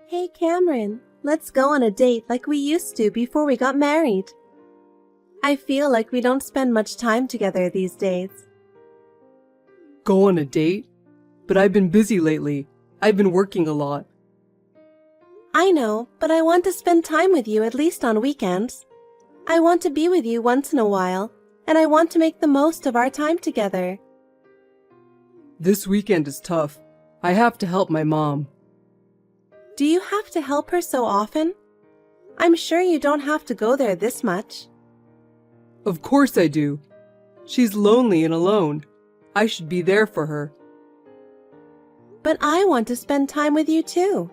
Hey Cameron, let's go on a date like we used to before we got married. I feel like we don't spend much time together these days. Go on a date? But I've been busy lately. I've been working a lot. I know, but I want to spend time with you at least on weekends. I want to be with you once in a while, and I want to make the most of our time together. This weekend is tough. I have to help my mom. Do you have to help her so often? I'm sure you don't have to go there this much. Of course I do. She's lonely and alone. I should be there for her. But I want to spend time with you too.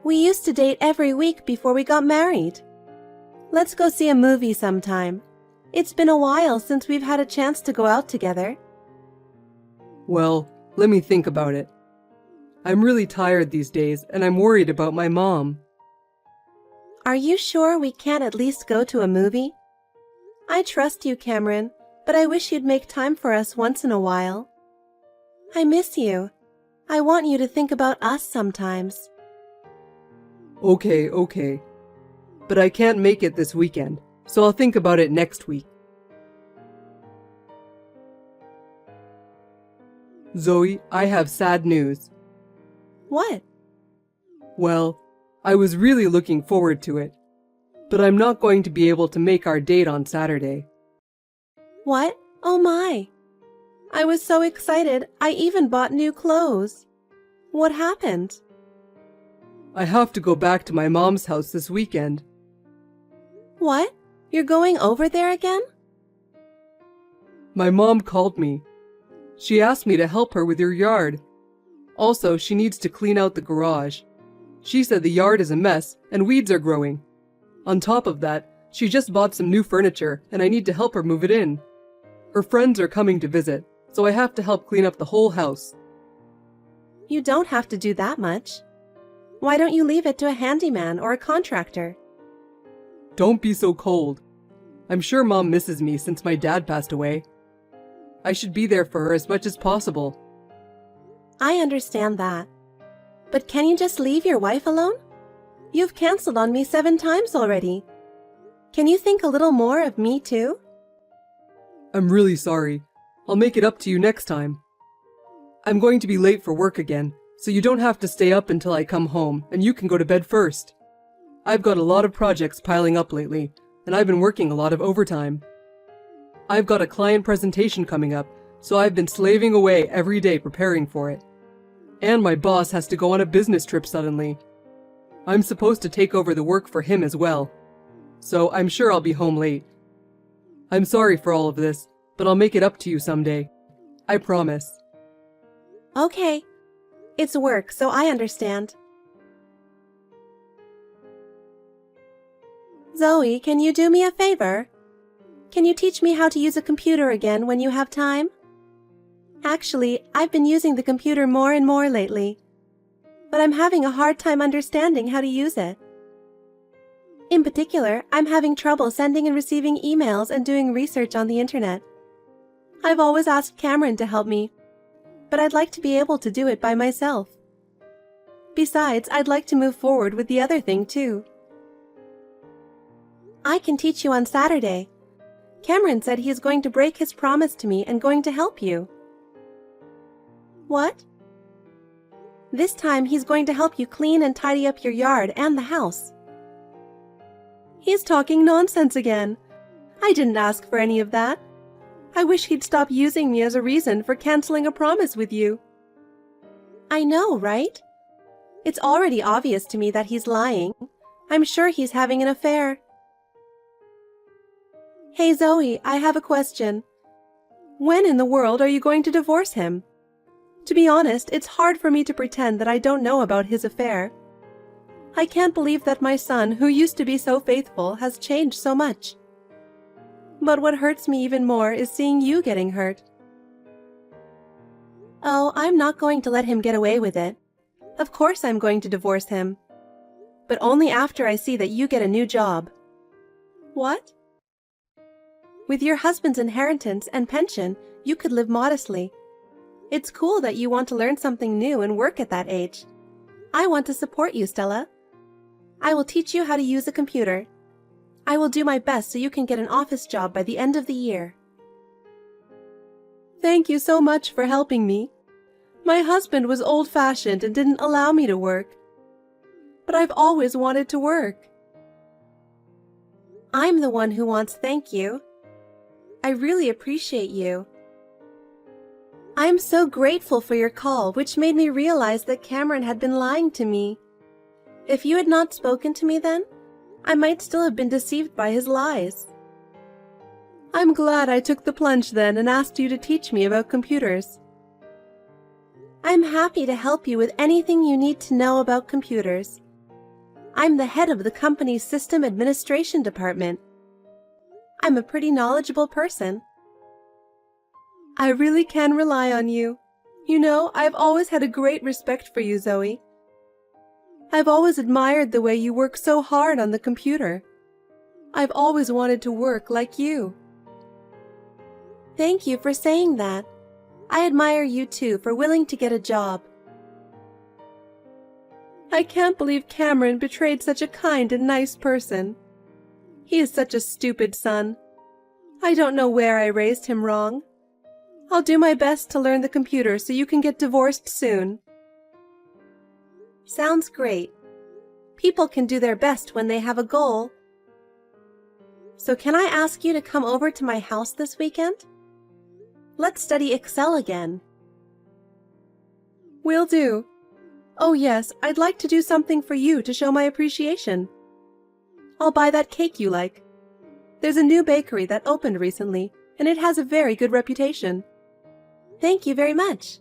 We used to date every week before we got married. Let's go see a movie sometime. It's been a while since we've had a chance to go out together. Well, let me think about it. I'm really tired these days, and I'm worried about my mom. Are you sure we can't at least go to a movie? I trust you, Cameron, but I wish you'd make time for us once in a while. I miss you. I want you to think about us sometimes. Okay. But I can't make it this weekend, so I'll think about it next week. Zoe, I have sad news. What? Well, I was really looking forward to it, but I'm not going to be able to make our date on Saturday. What? Oh my! I was so excited, I even bought new clothes. What happened? I have to go back to my mom's house this weekend. What? You're going over there again? My mom called me. She asked me to help her with your yard. Also, she needs to clean out the garage. She said the yard is a mess and weeds are growing. On top of that, she just bought some new furniture and I need to help her move it in. Her friends are coming to visit, so I have to help clean up the whole house. You don't have to do that much. Why don't you leave it to a handyman or a contractor? Don't be so cold. I'm sure Mom misses me since my dad passed away. I should be there for her as much as possible. I understand that. But can you just leave your wife alone? You've canceled on me 7 times already. Can you think a little more of me too? I'm really sorry. I'll make it up to you next time. I'm going to be late for work again, so you don't have to stay up until I come home and you can go to bed first. I've got a lot of projects piling up lately, and I've been working a lot of overtime. I've got a client presentation coming up, so I've been slaving away every day preparing for it. And my boss has to go on a business trip suddenly. I'm supposed to take over the work for him as well, so I'm sure I'll be home late. I'm sorry for all of this, but I'll make it up to you someday. I promise. Okay. It's work, so I understand. Zoe, can you do me a favor? Can you teach me how to use a computer again when you have time? Actually, I've been using the computer more and more lately, but I'm having a hard time understanding how to use it. In particular, I'm having trouble sending and receiving emails and doing research on the internet. I've always asked Cameron to help me, but I'd like to be able to do it by myself. Besides, I'd like to move forward with the other thing too. I can teach you on Saturday. Cameron said he is going to break his promise to me and going to help you. What? This time he's going to help you clean and tidy up your yard and the house. He's talking nonsense again. I didn't ask for any of that. I wish he'd stop using me as a reason for canceling a promise with you. I know, right? It's already obvious to me that he's lying. I'm sure he's having an affair. Hey Zoe, I have a question. When in the world are you going to divorce him? To be honest, it's hard for me to pretend that I don't know about his affair. I can't believe that my son, who used to be so faithful, has changed so much. But what hurts me even more is seeing you getting hurt. Oh, I'm not going to let him get away with it. Of course I'm going to divorce him. But only after I see that you get a new job. What? With your husband's inheritance and pension, you could live modestly. It's cool that you want to learn something new and work at that age. I want to support you, Stella. I will teach you how to use a computer. I will do my best so you can get an office job by the end of the year. Thank you so much for helping me. My husband was old-fashioned and didn't allow me to work. But I've always wanted to work. I'm the one who wants thank you. I really appreciate you. I'm so grateful for your call, which made me realize that Cameron had been lying to me. If you had not spoken to me then, I might still have been deceived by his lies. I'm glad I took the plunge then and asked you to teach me about computers. I'm happy to help you with anything you need to know about computers. I'm the head of the company's system administration department. I'm a pretty knowledgeable person. I really can rely on you. You know, I've always had a great respect for you, Zoe. I've always admired the way you work so hard on the computer. I've always wanted to work like you. Thank you for saying that. I admire you too for willing to get a job. I can't believe Cameron betrayed such a kind and nice person. He is such a stupid son. I don't know where I raised him wrong. I'll do my best to learn the computer so you can get divorced soon. Sounds great. People can do their best when they have a goal. So can I ask you to come over to my house this weekend? Let's study Excel again. Will do. Oh yes, I'd like to do something for you to show my appreciation. I'll buy that cake you like. There's a new bakery that opened recently, and it has a very good reputation. Thank you very much.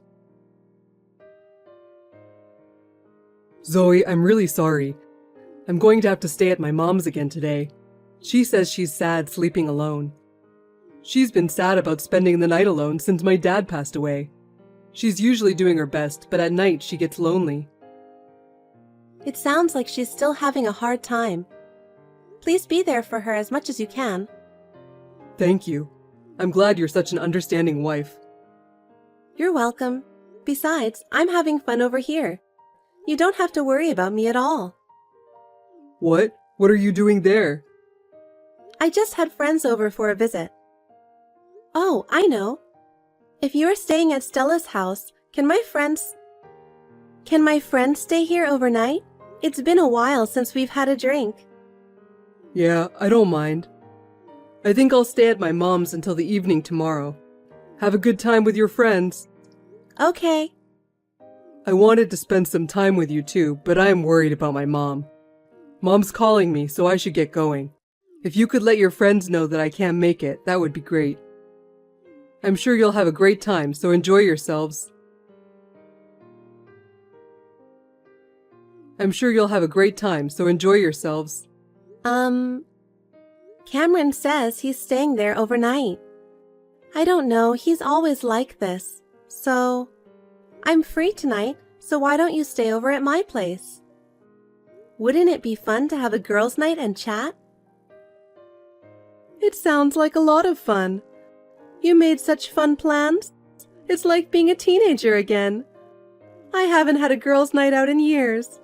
Zoe, I'm really sorry. I'm going to have to stay at my mom's again today. She says she's sad sleeping alone. She's been sad about spending the night alone since my dad passed away. She's usually doing her best, but at night she gets lonely. It sounds like she's still having a hard time. Please be there for her as much as you can. Thank you. I'm glad you're such an understanding wife. You're welcome. Besides, I'm having fun over here. You don't have to worry about me at all. What? What are you doing there? I just had friends over for a visit. Oh, I know. If you're staying at Stella's house, can my friends stay here overnight? It's been a while since we've had a drink. Yeah, I don't mind. I think I'll stay at my mom's until the evening tomorrow. Have a good time with your friends. Okay. I wanted to spend some time with you too, but I am worried about my mom. Mom's calling me, so I should get going. If you could let your friends know that I can't make it, that would be great. I'm sure you'll have a great time, so enjoy yourselves. Cameron says he's staying there overnight. I don't know, he's always like this. So, I'm free tonight, so why don't you stay over at my place? Wouldn't it be fun to have a girls' night and chat? It sounds like a lot of fun. You made such fun plans. It's like being a teenager again. I haven't had a girls' night out in years.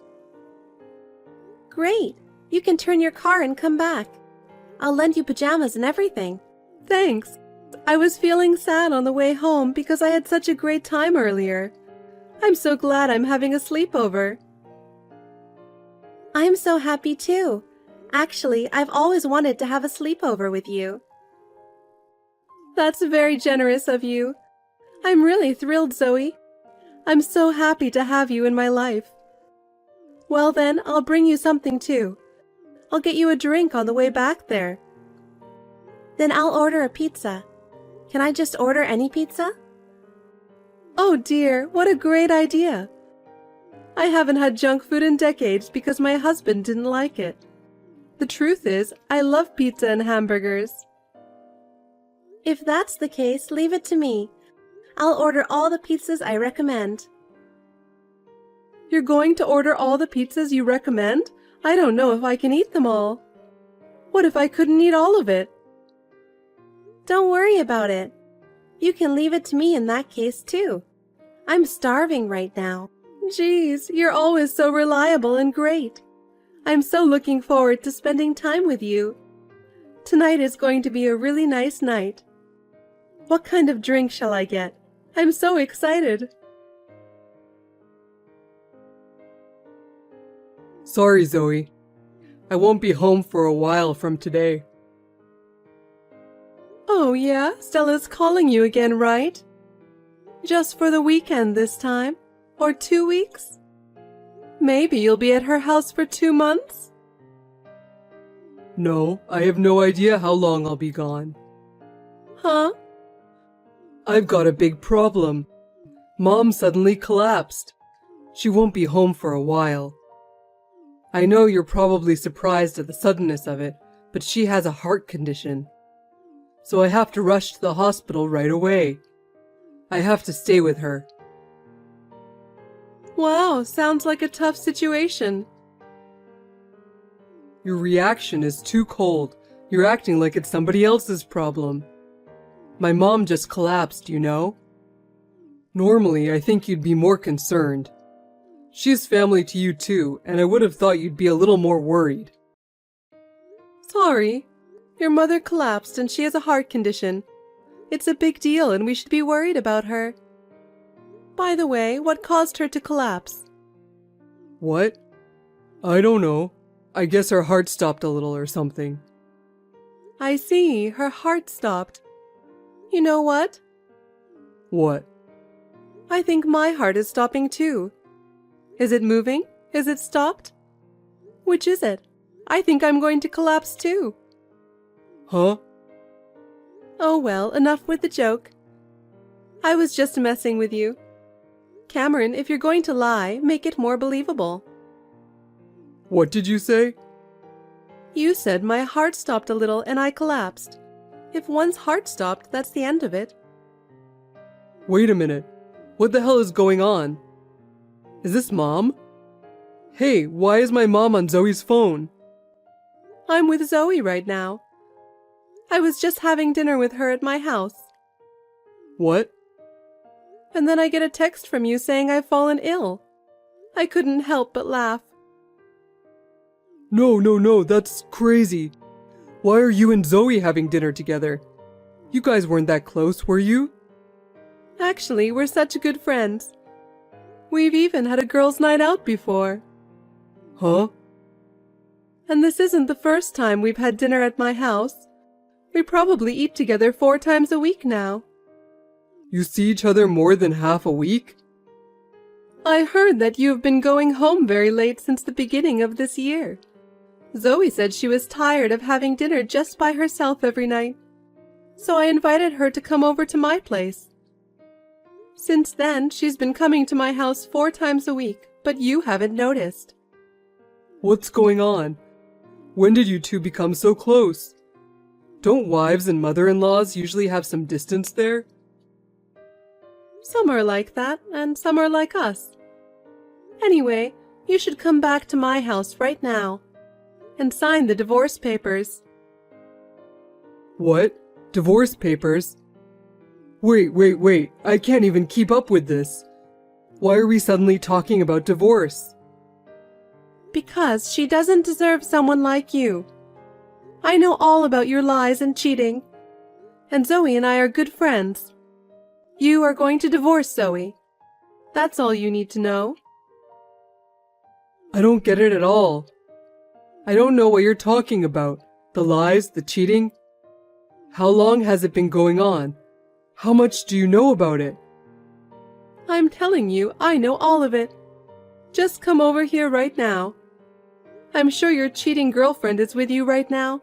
Great! You can turn your car and come back. I'll lend you pajamas and everything. Thanks. I was feeling sad on the way home because I had such a great time earlier. I'm so glad I'm having a sleepover. I'm so happy too. Actually, I've always wanted to have a sleepover with you. That's very generous of you. I'm really thrilled, Zoe. I'm so happy to have you in my life. Well then, I'll bring you something too. I'll get you a drink on the way back there. Then I'll order a pizza. Can I just order any pizza? Oh dear, what a great idea. I haven't had junk food in decades because my husband didn't like it. The truth is, I love pizza and hamburgers. If that's the case, leave it to me. I'll order all the pizzas I recommend. You're going to order all the pizzas you recommend? I don't know if I can eat them all. What if I couldn't eat all of it? Don't worry about it. You can leave it to me in that case too. I'm starving right now. Geez, you're always so reliable and great. I'm so looking forward to spending time with you. Tonight is going to be a really nice night. What kind of drink shall I get? I'm so excited. Sorry, Zoe. I won't be home for a while from today. Oh yeah, Stella's calling you again, right? Just for the weekend this time? Or 2 weeks? Maybe you'll be at her house for 2 months? No, I have no idea how long I'll be gone. Huh? I've got a big problem. Mom suddenly collapsed. She won't be home for a while. I know you're probably surprised at the suddenness of it, but she has a heart condition. So I have to rush to the hospital right away. I have to stay with her. Wow, sounds like a tough situation. Your reaction is too cold. You're acting like it's somebody else's problem. My mom just collapsed, you know? Normally, I think you'd be more concerned. She's family to you too, and I would have thought you'd be a little more worried. Sorry. Your mother collapsed and she has a heart condition. It's a big deal and we should be worried about her. By the way, what caused her to collapse? What? I don't know. I guess her heart stopped a little or something. I see, her heart stopped. You know what? What? I think my heart is stopping too. Is it moving? Is it stopped? Which is it? I think I'm going to collapse too. Huh? Oh well, enough with the joke. I was just messing with you. Cameron, if you're going to lie, make it more believable. What did you say? You said my heart stopped a little and I collapsed. If one's heart stopped, that's the end of it. Wait a minute. What the hell is going on? Is this Mom? Hey, why is my mom on Zoe's phone? I'm with Zoe right now. I was just having dinner with her at my house. What? And then I get a text from you saying I've fallen ill. I couldn't help but laugh. No, that's crazy. Why are you and Zoe having dinner together? You guys weren't that close, were you? Actually, we're such good friends. We've even had a girls' night out before. Huh? And this isn't the first time we've had dinner at my house. We probably eat together 4 times a week now. You see each other more than half a week? I heard that you have been going home very late since the beginning of this year. Zoe said she was tired of having dinner just by herself every night, so I invited her to come over to my place. Since then, she's been coming to my house 4 times a week, but you haven't noticed. What's going on? When did you two become so close? Don't wives and mother-in-laws usually have some distance there? Some are like that, and some are like us. Anyway, you should come back to my house right now and sign the divorce papers. What? Divorce papers? Wait. I can't even keep up with this. Why are we suddenly talking about divorce? Because she doesn't deserve someone like you. I know all about your lies and cheating, and Zoe and I are good friends. You are going to divorce Zoe. That's all you need to know. I don't get it at all. I don't know what you're talking about. The lies, the cheating. How long has it been going on? How much do you know about it? I'm telling you, I know all of it. Just come over here right now. I'm sure your cheating girlfriend is with you right now.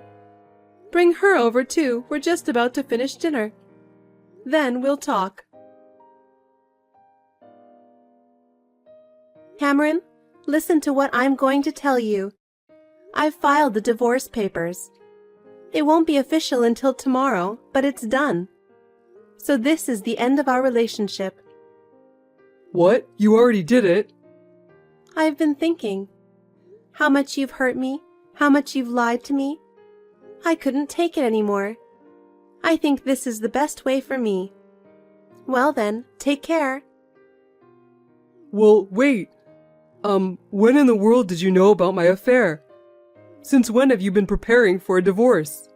Bring her over too. We're just about to finish dinner. Then we'll talk. Cameron, listen to what I'm going to tell you. I've filed the divorce papers. It won't be official until tomorrow, but it's done. So this is the end of our relationship. What? You already did it? I've been thinking. How much you've hurt me, how much you've lied to me. I couldn't take it anymore. I think this is the best way for me. Well then, take care. Well, wait. When in the world did you know about my affair? Since when have you been preparing for a divorce?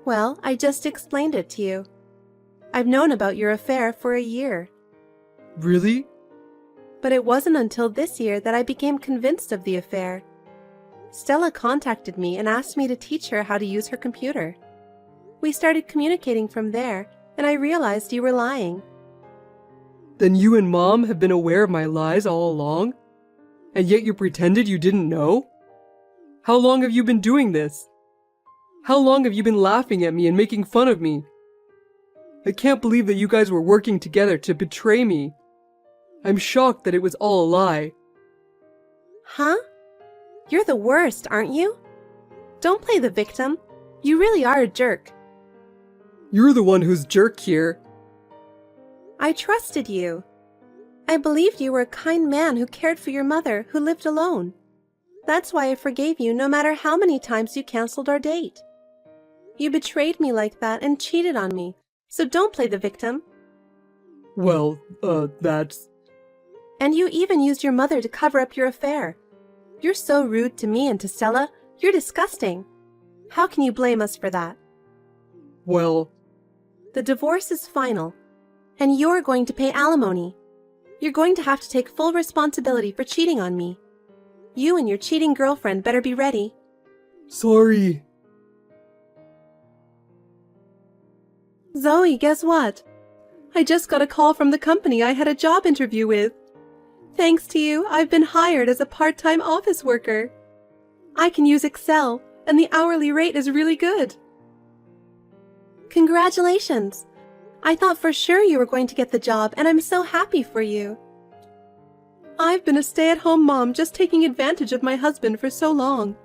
Well, I just explained it to you. I've known about your affair for a year. Really? But it wasn't until this year that I became convinced of the affair. Stella contacted me and asked me to teach her how to use her computer. We started communicating from there, and I realized you were lying. Then you and Mom have been aware of my lies all along? And yet you pretended you didn't know? How long have you been doing this? How long have you been laughing at me and making fun of me? I can't believe that you guys were working together to betray me. I'm shocked that it was all a lie. Huh? You're the worst, aren't you? Don't play the victim. You really are a jerk. You're the one who's jerk here. I trusted you. I believed you were a kind man who cared for your mother, who lived alone. That's why I forgave you no matter how many times you canceled our date. You betrayed me like that and cheated on me, so don't play the victim. Well, that's... And you even used your mother to cover up your affair. You're so rude to me and to Stella. You're disgusting. How can you blame us for that? Well... The divorce is final, and you're going to pay alimony. You're going to have to take full responsibility for cheating on me. You and your cheating girlfriend better be ready. Sorry. Zoe, guess what? I just got a call from the company I had a job interview with. Thanks to you, I've been hired as a part-time office worker. I can use Excel, and the hourly rate is really good. Congratulations! I thought for sure you were going to get the job, and I'm so happy for you. I've been a stay-at-home mom just taking advantage of my husband for so long.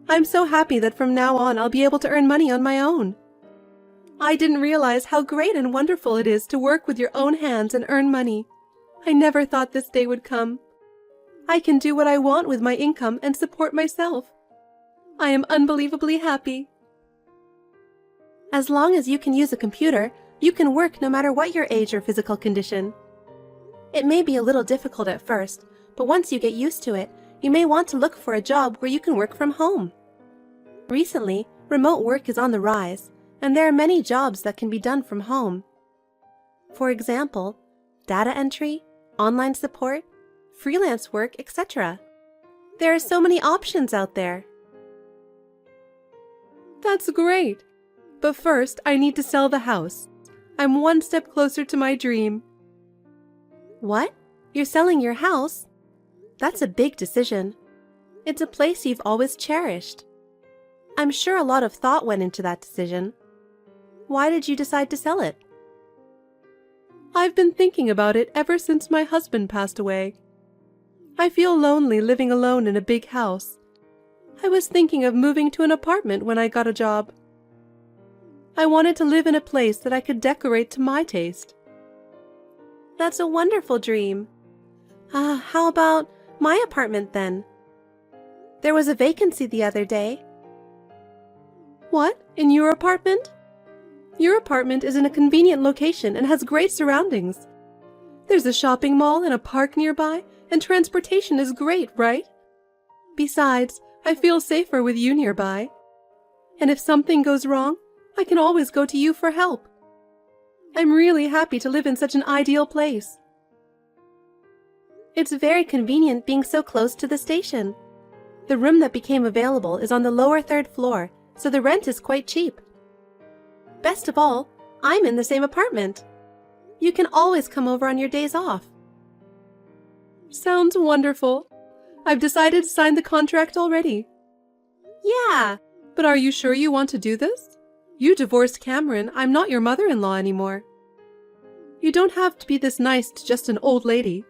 I'm so happy that from now on I'll be able to earn money on my own. I didn't realize how great and wonderful it is to work with your own hands and earn money. I never thought this day would come. I can do what I want with my income and support myself. I am unbelievably happy. As long as you can use a computer, you can work no matter what your age or physical condition. It may be a little difficult at first, but once you get used to it, you may want to look for a job where you can work from home. Recently, remote work is on the rise, and there are many jobs that can be done from home. For example, data entry, online support, freelance work, etc. There are so many options out there. That's great! But first, I need to sell the house. I'm one step closer to my dream. What? You're selling your house? That's a big decision. It's a place you've always cherished. I'm sure a lot of thought went into that decision. Why did you decide to sell it? I've been thinking about it ever since my husband passed away. I feel lonely living alone in a big house. I was thinking of moving to an apartment when I got a job. I wanted to live in a place that I could decorate to my taste. That's a wonderful dream. How about my apartment then? There was a vacancy the other day. What? In your apartment? Your apartment is in a convenient location and has great surroundings. There's a shopping mall and a park nearby, and transportation is great, right? Besides, I feel safer with you nearby. And if something goes wrong, I can always go to you for help. I'm really happy to live in such an ideal place. It's very convenient being so close to the station. The room that became available is on the lower third floor, so the rent is quite cheap. Best of all, I'm in the same apartment. You can always come over on your days off. Sounds wonderful. I've decided to sign the contract already. Yeah, but are you sure you want to do this? You divorced Cameron. I'm not your mother-in-law anymore. You don't have to be this nice to just an old lady.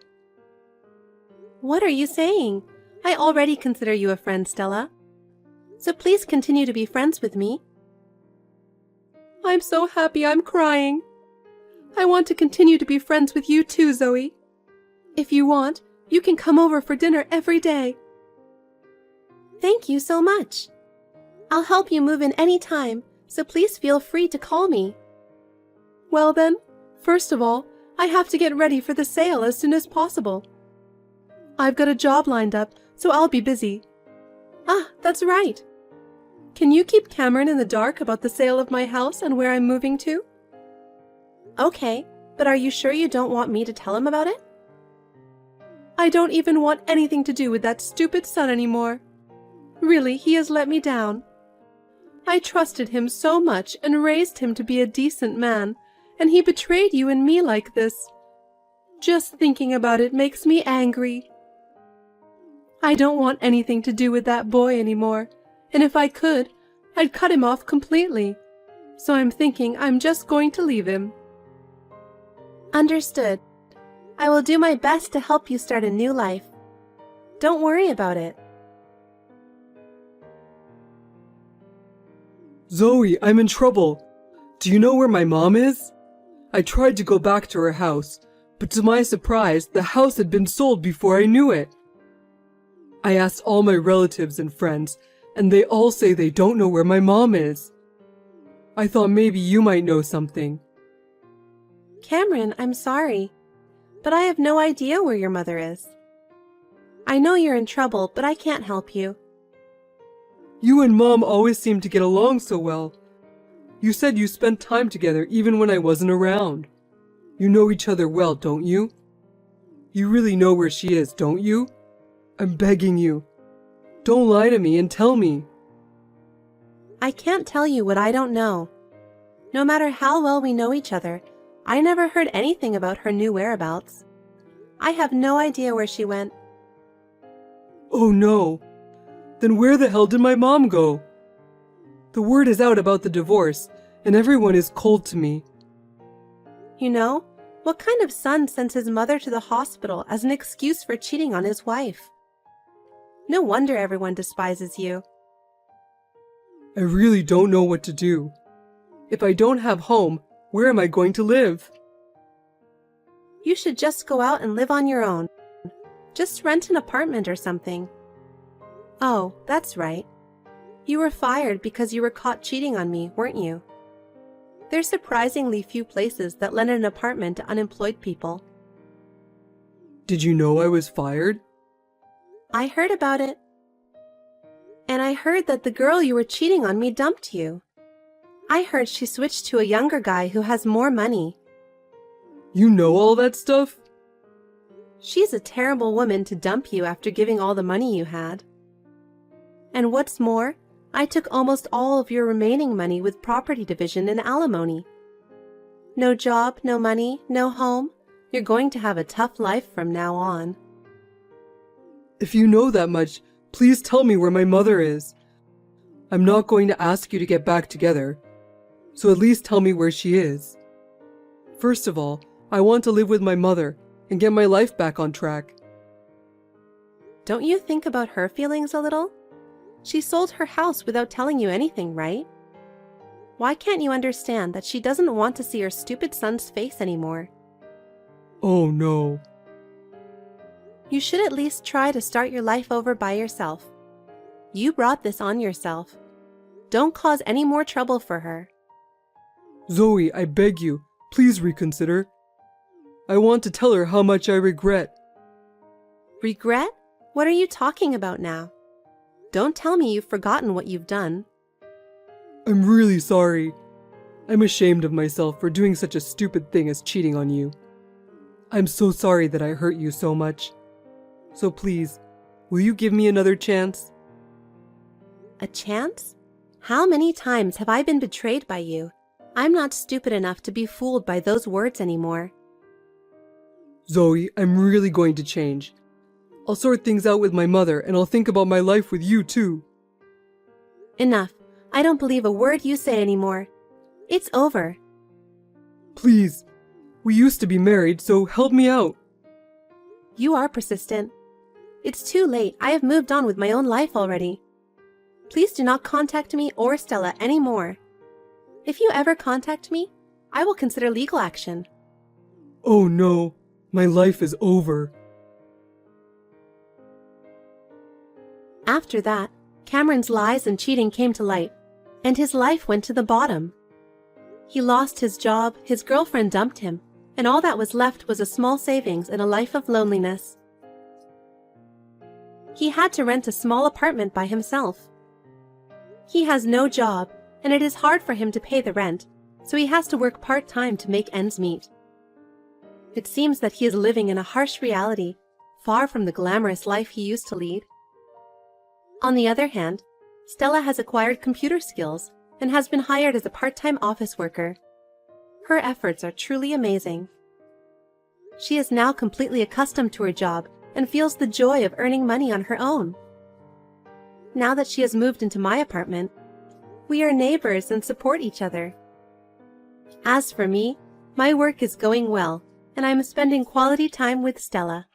What are you saying? I already consider you a friend, Stella. So please continue to be friends with me. I'm so happy I'm crying. I want to continue to be friends with you too, Zoe. If you want, you can come over for dinner every day. Thank you so much. I'll help you move in any time, so please feel free to call me. Well then, first of all, I have to get ready for the sale as soon as possible. I've got a job lined up, so I'll be busy. Ah, that's right. Can you keep Cameron in the dark about the sale of my house and where I'm moving to? Okay, but are you sure you don't want me to tell him about it? I don't even want anything to do with that stupid son anymore. Really, he has let me down. I trusted him so much and raised him to be a decent man, and he betrayed you and me like this. Just thinking about it makes me angry. I don't want anything to do with that boy anymore, and if I could, I'd cut him off completely. So I'm thinking I'm just going to leave him. Understood. I will do my best to help you start a new life. Don't worry about it. Zoe, I'm in trouble. Do you know where my mom is? I tried to go back to her house, but to my surprise, the house had been sold before I knew it. I asked all my relatives and friends, and they all say they don't know where my mom is. I thought maybe you might know something. Cameron, I'm sorry, but I have no idea where your mother is. I know you're in trouble, but I can't help you. You and Mom always seem to get along so well. You said you spent time together even when I wasn't around. You know each other well, don't you? You really know where she is, don't you? I'm begging you. Don't lie to me and tell me. I can't tell you what I don't know. No matter how well we know each other, I never heard anything about her new whereabouts. I have no idea where she went. Oh no. Then where the hell did my mom go? The word is out about the divorce, and everyone is cold to me. You know, what kind of son sends his mother to the hospital as an excuse for cheating on his wife? No wonder everyone despises you. I really don't know what to do. If I don't have home, where am I going to live? You should just go out and live on your own. Just rent an apartment or something. Oh, that's right. You were fired because you were caught cheating on me, weren't you? There's surprisingly few places that lend an apartment to unemployed people. Did you know I was fired? I heard about it. And I heard that the girl you were cheating on me dumped you. I heard she switched to a younger guy who has more money. You know all that stuff? She's a terrible woman to dump you after giving all the money you had. And what's more, I took almost all of your remaining money with property division and alimony. No job, no money, no home. You're going to have a tough life from now on. If you know that much, please tell me where my mother is. I'm not going to ask you to get back together, so at least tell me where she is. First of all, I want to live with my mother and get my life back on track. Don't you think about her feelings a little? She sold her house without telling you anything, right? Why can't you understand that she doesn't want to see her stupid son's face anymore? Oh no. You should at least try to start your life over by yourself. You brought this on yourself. Don't cause any more trouble for her. Zoe, I beg you, please reconsider. I want to tell her how much I regret. Regret? What are you talking about now? Don't tell me you've forgotten what you've done. I'm really sorry. I'm ashamed of myself for doing such a stupid thing as cheating on you. I'm so sorry that I hurt you so much. So please, will you give me another chance? A chance? How many times have I been betrayed by you? I'm not stupid enough to be fooled by those words anymore. Zoe, I'm really going to change. I'll sort things out with my mother and I'll think about my life with you too. Enough. I don't believe a word you say anymore. It's over. Please. We used to be married, so help me out. You are persistent. It's too late. I have moved on with my own life already. Please do not contact me or Stella anymore. If you ever contact me, I will consider legal action. Oh no, my life is over. After that, Cameron's lies and cheating came to light, and his life went to the bottom. He lost his job, his girlfriend dumped him, and all that was left was a small savings and a life of loneliness. He had to rent a small apartment by himself. He has no job, and it is hard for him to pay the rent, so he has to work part-time to make ends meet. It seems that he is living in a harsh reality, far from the glamorous life he used to lead. On the other hand, Stella has acquired computer skills and has been hired as a part-time office worker. Her efforts are truly amazing. She is now completely accustomed to her job and feels the joy of earning money on her own. Now that she has moved into my apartment, we are neighbors and support each other. As for me, my work is going well, and I am spending quality time with Stella.